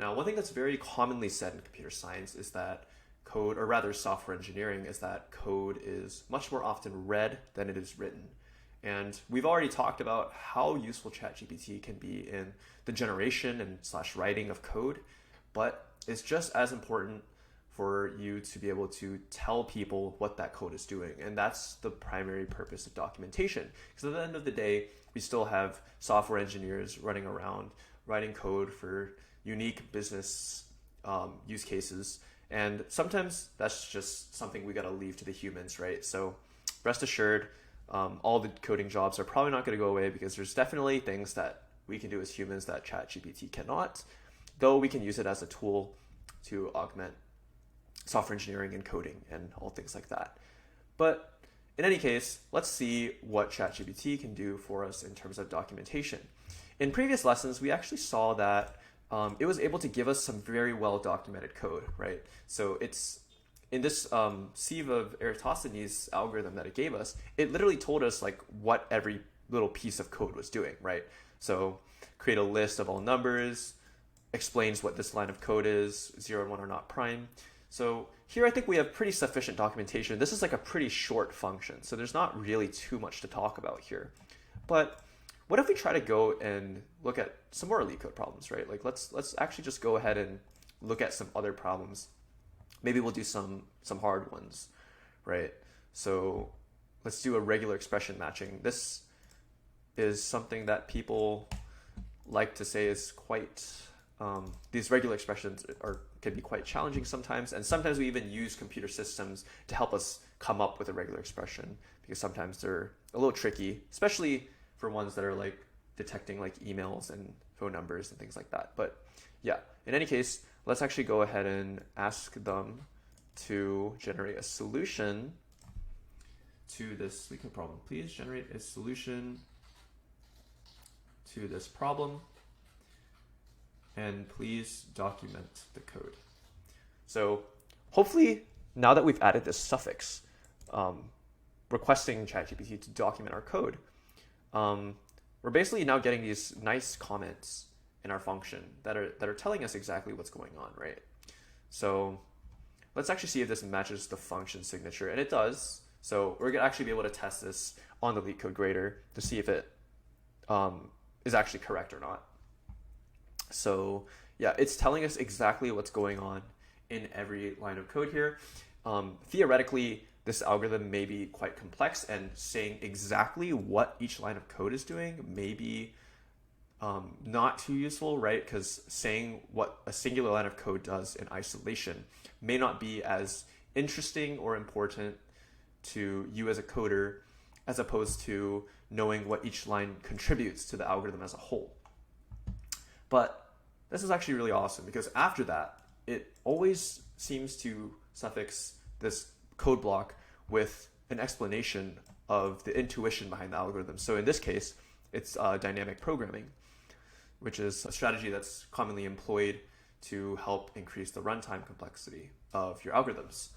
Now, one thing that's very commonly said in computer science is that code, or rather software engineering, is that code is much more often read than it is written. And we've already talked about how useful ChatGPT can be in the generation and slash writing of code, but it's just as important for you to be able to tell people what that code is doing. And that's the primary purpose of documentation. Because at the end of the day, we still have software engineers running around writing code for unique business use cases. And sometimes that's just something we got to leave to the humans, right? So rest assured, all the coding jobs are probably not going to go away because there's definitely things that we can do as humans that ChatGPT cannot, though we can use it as a tool to augment software engineering and coding and all things like that. But in any case, let's see what ChatGPT can do for us in terms of documentation. In previous lessons, we actually saw that it was able to give us some very well documented code, right? So it's in this sieve of Eratosthenes algorithm that it gave us, it literally told us like what every little piece of code was doing, right? So create a list of all numbers, explains what this line of code is, 0 and 1 are not prime. So here I think we have pretty sufficient documentation. This is like a pretty short function, so there's not really too much to talk about here. But what if we try to go and look at some more elite code problems, right? Like let's actually just go ahead and look at some other problems. Maybe we'll do some hard ones, right? So let's do a regular expression matching. This is something that people like to say is quite, these regular expressions can be quite challenging sometimes. And sometimes we even use computer systems to help us come up with a regular expression because sometimes they're a little tricky, especially for ones that are like detecting like emails and phone numbers and things like that. But yeah, in any case, let's actually go ahead and ask them to generate a solution to this leak code problem. Please generate a solution to this problem and please document the code. So hopefully now that we've added this suffix, requesting ChatGPT to document our code, we're basically now getting these nice comments in our function that are telling us exactly what's going on, right? So let's actually see if this matches the function signature, and it does. So we're gonna actually be able to test this on the leak code grader to see if it is actually correct or not. So yeah, it's telling us exactly what's going on in every line of code here. Theoretically, this algorithm may be quite complex, and saying exactly what each line of code is doing may be not too useful, right? Because saying what a singular line of code does in isolation may not be as interesting or important to you as a coder as opposed to knowing what each line contributes to the algorithm as a whole. But this is actually really awesome because after that, it always seems to suffix this code block with an explanation of the intuition behind the algorithm. So in this case, it's dynamic programming, which is a strategy that's commonly employed to help increase the runtime complexity of your algorithms.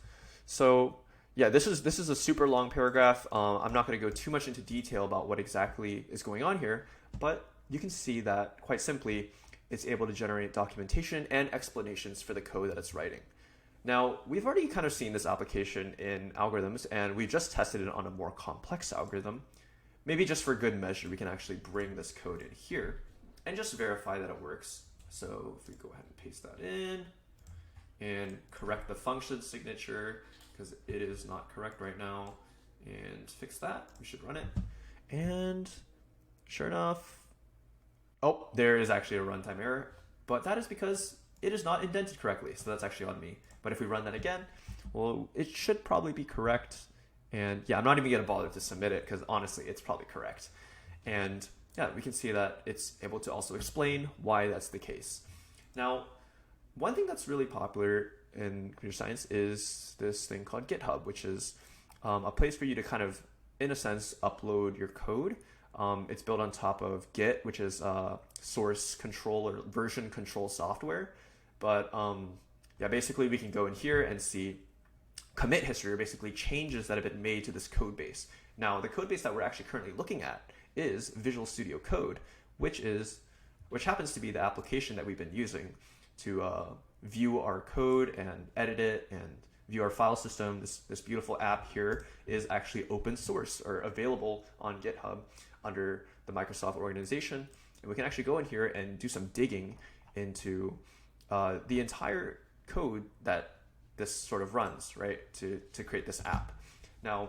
So yeah, this is a super long paragraph. I'm not going to go too much into detail about what exactly is going on here, but you can see that quite simply, it's able to generate documentation and explanations for the code that it's writing. Now, we've already kind of seen this application in algorithms, and we just tested it on a more complex algorithm. Maybe just for good measure, we can actually bring this code in here and just verify that it works. So if we go ahead and paste that in and correct the function signature, because it is not correct right now, and fix that, we should run it. And sure enough, oh, there is actually a runtime error, but that is because it is not indented correctly. So that's actually on me. But if we run that again, well, it should probably be correct. And yeah, I'm not even going to bother to submit it because honestly, it's probably correct. And yeah, we can see that it's able to also explain why that's the case. Now, one thing that's really popular in computer science is this thing called GitHub, which is a place for you to kind of, in a sense, upload your code. It's built on top of Git, which is source control or version control software. But yeah, basically we can go in here and see commit history, or basically changes that have been made to this code base. Now, the code base that we're actually currently looking at is Visual Studio Code, which happens to be the application that we've been using to view our code and edit it and view our file system. This beautiful app here is actually open source or available on GitHub under the Microsoft organization. And we can actually go in here and do some digging into the entire code that this sort of runs, right, to create this app. Now,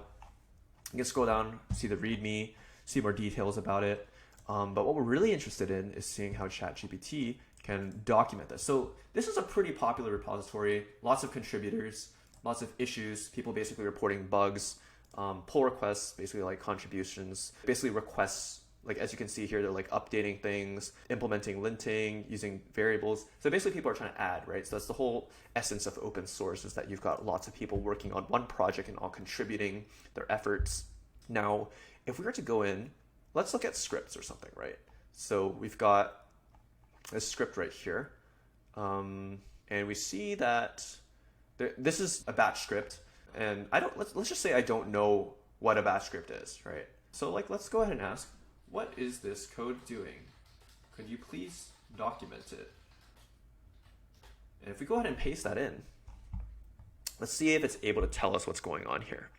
you can scroll down, see the README, see more details about it. But what we're really interested in is seeing how ChatGPT can document this. So this is a pretty popular repository, lots of contributors, lots of issues, people basically reporting bugs, pull requests, basically like contributions, basically requests, like as you can see here, they're like updating things, implementing linting, using variables. So basically people are trying to add, right? So that's the whole essence of open source, is that you've got lots of people working on one project and all contributing their efforts. Now, if we were to go in, let's look at scripts or something, right? So we've got this script right here. And we see that this is a batch script. And let's just say I don't know what a batch script is, right? So like, let's go ahead and ask, what is this code doing? Could you please document it? And if we go ahead and paste that in, let's see if it's able to tell us what's going on here.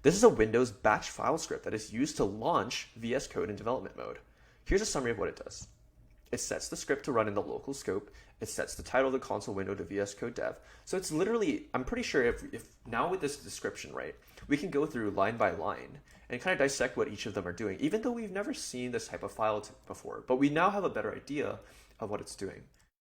This is a Windows batch file script that is used to launch VS Code in development mode. Here's a summary of what it does. It sets the script to run in the local scope. It sets the title of the console window to VS Code dev. So it's literally, I'm pretty sure if now with this description, right, we can go through line by line and kind of dissect what each of them are doing, even though we've never seen this type of file before. But we now have a better idea of what it's doing.